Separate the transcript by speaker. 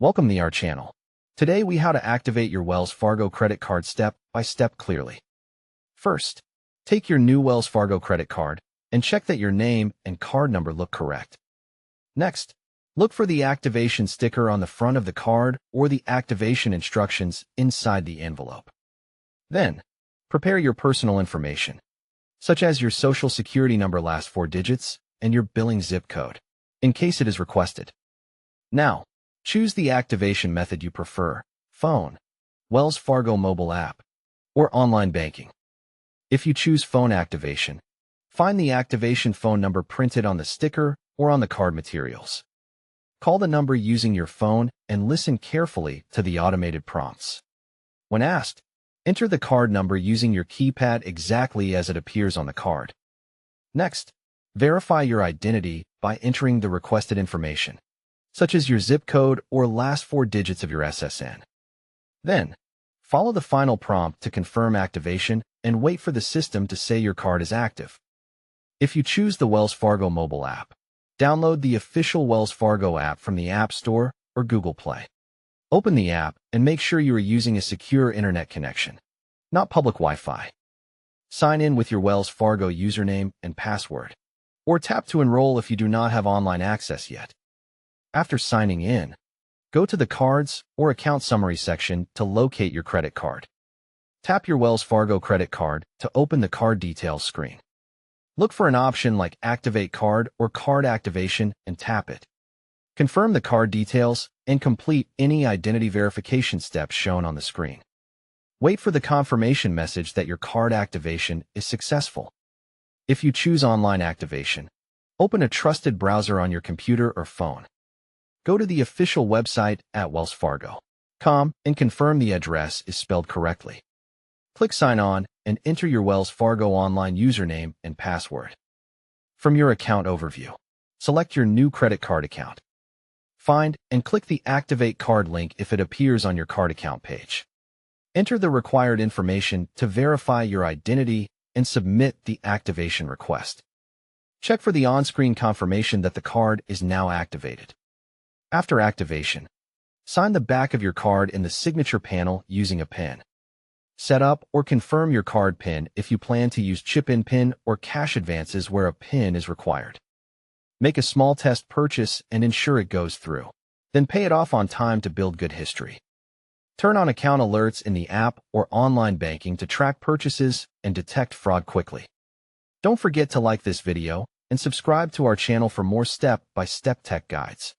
Speaker 1: Welcome to our channel. Today we how to activate your Wells Fargo credit card step by step clearly. First, take your new Wells Fargo credit card and check that your name and card number look correct. Next, look for the activation sticker on the front of the card or the activation instructions inside the envelope. Then, prepare your personal information, such as your social security number last 4 digits and your billing zip code, in case it is requested. Now, choose the activation method you prefer: phone, Wells Fargo mobile app, or online banking. If you choose phone activation, find the activation phone number printed on the sticker or on the card materials. Call the number using your phone and listen carefully to the automated prompts. When asked, enter the card number using your keypad exactly as it appears on the card. Next, verify your identity by entering the requested information, such as your zip code or last 4 digits of your SSN. Then, follow the final prompt to confirm activation and wait for the system to say your card is active. If you choose the Wells Fargo mobile app, download the official Wells Fargo app from the App Store or Google Play. Open the app and make sure you are using a secure internet connection, not public Wi-Fi. Sign in with your Wells Fargo username and password, or tap to enroll if you do not have online access yet. After signing in, go to the Cards or Account Summary section to locate your credit card. Tap your Wells Fargo credit card to open the card details screen. Look for an option like Activate Card or Card Activation and tap it. Confirm the card details and complete any identity verification steps shown on the screen. Wait for the confirmation message that your card activation is successful. If you choose online activation, open a trusted browser on your computer or phone. Go to the official website at wellsfargo.com and confirm the address is spelled correctly. Click Sign On and enter your Wells Fargo online username and password. From your account overview, select your new credit card account. Find and click the Activate Card link if it appears on your card account page. Enter the required information to verify your identity and submit the activation request. Check for the on-screen confirmation that the card is now activated. After activation, sign the back of your card in the signature panel using a PIN. Set up or confirm your card PIN if you plan to use chip-in PIN or cash advances where a PIN is required. Make a small test purchase and ensure it goes through. Then pay it off on time to build good history. Turn on account alerts in the app or online banking to track purchases and detect fraud quickly. Don't forget to like this video and subscribe to our channel for more step-by-step tech guides.